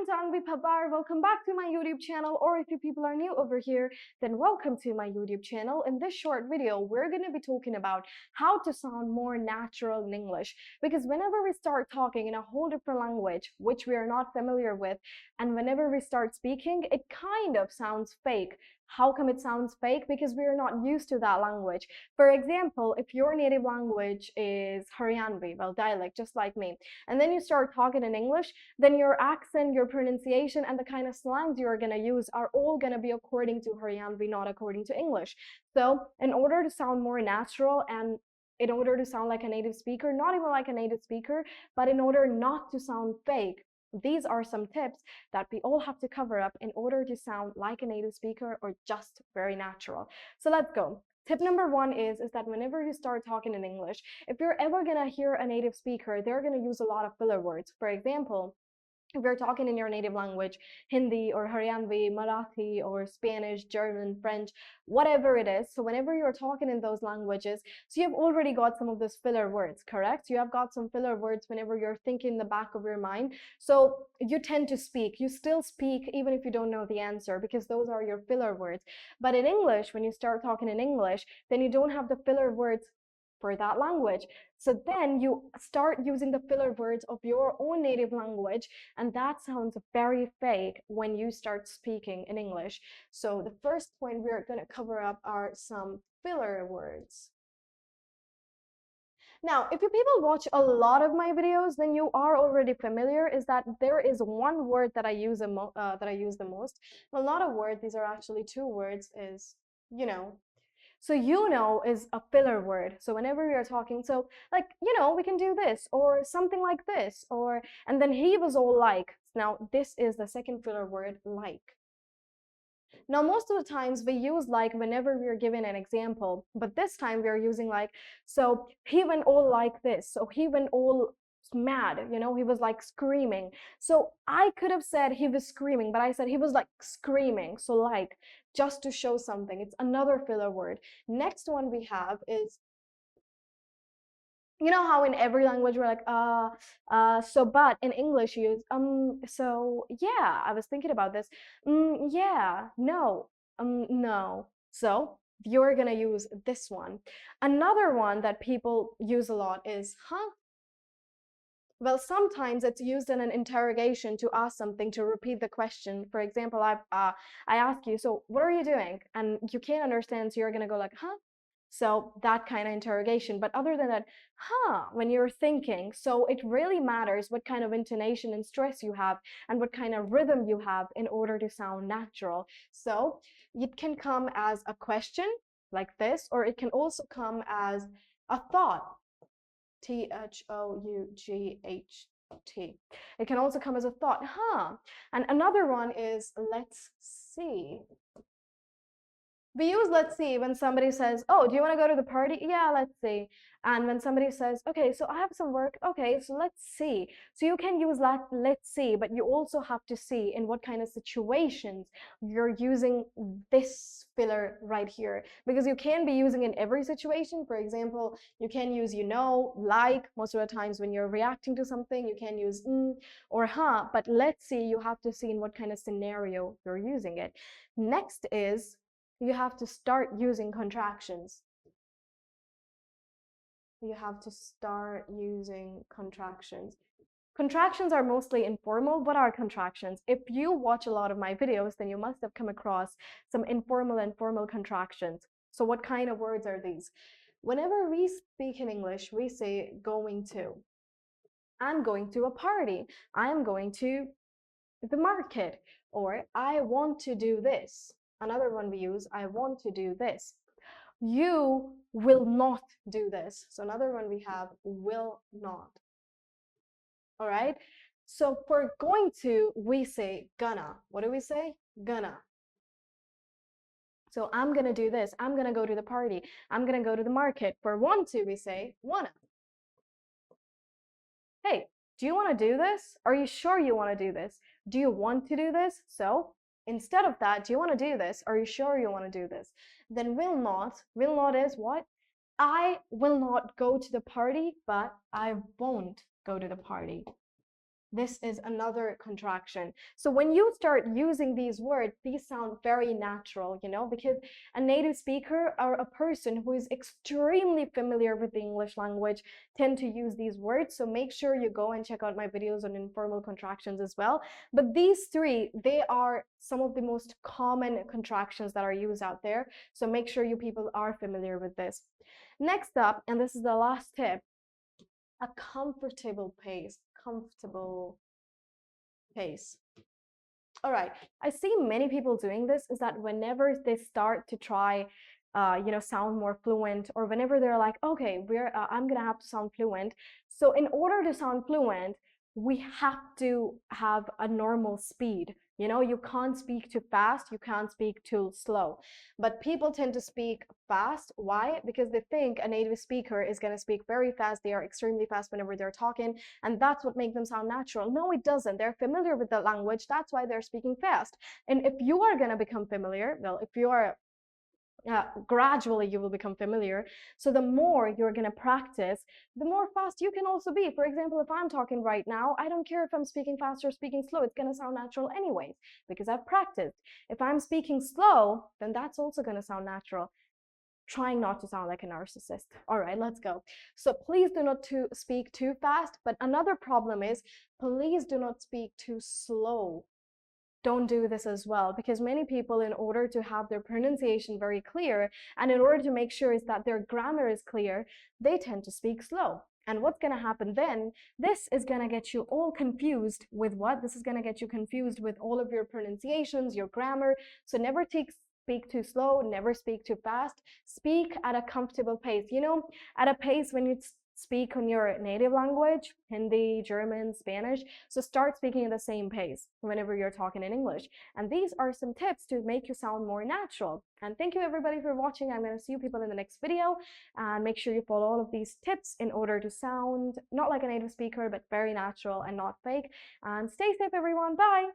I'm Janhavi Panwar. Welcome back to my YouTube channel, or if you people are new over here, then welcome to my YouTube channel. In this short video, we're going to be talking about how to sound more natural in English, because whenever we start talking in a whole different language, which we are not familiar with, and whenever we start speaking, it kind of sounds fake. How come it sounds fake? Because we are not used to that language. For example, if your native language is Haryanvi, well, dialect, just like me, and then you start talking in English, then your accent, your pronunciation, and the kind of slangs you're going to use are all going to be according to Haryanvi, not according to English. So in order to sound more natural and in order to sound like a native speaker, not even like a native speaker, but in order not to sound fake, these are some tips that we all have to cover up in order to sound like a native speaker or just very natural. So let's go. Tip number one is that whenever you start talking in English, if you're ever gonna hear a native speaker, they're gonna use a lot of filler words. For example, if you're talking in your native language, Hindi or Haryanvi, Marathi or Spanish, German, French, whatever it is. So whenever you're talking in those languages, so you've already got some of those filler words, correct? You have got some filler words whenever you're thinking in the back of your mind. So you tend to speak. You still speak even if you don't know the answer, because those are your filler words. But in English, when you start talking in English, then you don't have the filler words for that language. So then you start using the filler words of your own native language, and that sounds very fake when you start speaking in English. So the first point we're going to cover up are some filler words. Now, if you people watch a lot of my videos, then you are already familiar is that there is one word that I use the most. Well, not a word, these are actually two words, is you know. So is a filler word. So whenever we are talking, so like, we can do this or something like this, or, and then he was all like. Now this is the second filler word, like. Now most of the times we use like whenever we are given an example, but this time we are using like. So he went all like this. So he went all mad, he was like screaming. So I could have said he was screaming, but I said he was like screaming. So like, just to show something, it's another filler word. Next one we have is, how in every language we're like so, but in English you use so yeah, I was thinking about this, yeah, no, no. So you're gonna use this one. Another one that people use a lot is huh. Well, sometimes it's used in an interrogation to ask something, to repeat the question. For example, I ask you, so what are you doing? And you can't understand, so you're gonna go like, huh? So that kind of interrogation. But other than that, huh, when you're thinking, so it really matters what kind of intonation and stress you have and what kind of rhythm you have in order to sound natural. So it can come as a question like this, or it can also come as a thought. Though. It can also come as a thought, huh? And another one is let's see. We use let's see when somebody says, oh, do you want to go to the party? Yeah, let's see. And when somebody says, okay, so I have some work. Okay, so let's see. So you can use let's see, but you also have to see in what kind of situations you're using this filler right here, because you can be using in every situation. For example, you can use like. Most of the times when you're reacting to something, you can use or huh, but let's see, you have to see in what kind of scenario you're using it. Next is, you have to start using contractions. You have to start using contractions. Contractions are mostly informal. What are contractions? If you watch a lot of my videos, then you must have come across some informal and formal contractions. So what kind of words are these? Whenever we speak in English, we say going to. I'm going to a party. I'm going to the market. Or I want to do this. Another one we use, I want to do this. You will not do this. So another one we have, will not. All right. So for going to, we say gonna. What do we say? Gonna. So I'm gonna do this. I'm gonna go to the party. I'm gonna go to the market. For want to, we say wanna. Hey, do you want to do this? Are you sure you want to do this? Do you want to do this? So instead of that, do you want to do this? Are you sure you want to do this? Then will not is what? I will not go to the party, but I won't go to the party. This is another contraction. So when you start using these words, these sound very natural, you know, because a native speaker or a person who is extremely familiar with the English language tend to use these words. So make sure you go and check out my videos on informal contractions as well. But these three, they are some of the most common contractions that are used out there. So make sure you people are familiar with this. Next up, and this is the last tip, a comfortable pace. Comfortable pace. All right, I see many people doing this is that whenever they start to try, sound more fluent, or whenever they're like, okay, I'm gonna have to sound fluent. So in order to sound fluent, we have to have a normal speed. You know, you can't speak too fast, you can't speak too slow. But people tend to speak fast. Why? Because they think a native speaker is going to speak very fast. They are extremely fast whenever they're talking, and that's what makes them sound natural. No, it doesn't. They're familiar with the language. That's why they're speaking fast. And if you are going to become familiar, well, if you are gradually you will become familiar. So the more you're going to practice, the more fast you can also be. For example, if I'm talking right now, I don't care if I'm speaking fast or speaking slow. It's going to sound natural anyways because I've practiced. If I'm speaking slow, then that's also going to sound natural. Trying not to sound like a narcissist. All right, let's go. So please do not speak too fast. But another problem is please do not speak too slow. Don't do this as well, because many people, in order to have their pronunciation very clear and in order to make sure is that their grammar is clear, they tend to speak slow. And what's going to happen then, this is going to get you all confused with what? This is going to get you confused with all of your pronunciations, your grammar. So never speak too slow, never speak too fast. Speak at a comfortable pace. You know, at a pace when you speak on your native language, Hindi, German, Spanish. So start speaking at the same pace whenever you're talking in English. And these are some tips to make you sound more natural. And thank you everybody for watching. I'm going to see you people in the next video. And make sure you follow all of these tips in order to sound not like a native speaker, but very natural and not fake. And stay safe, everyone. Bye.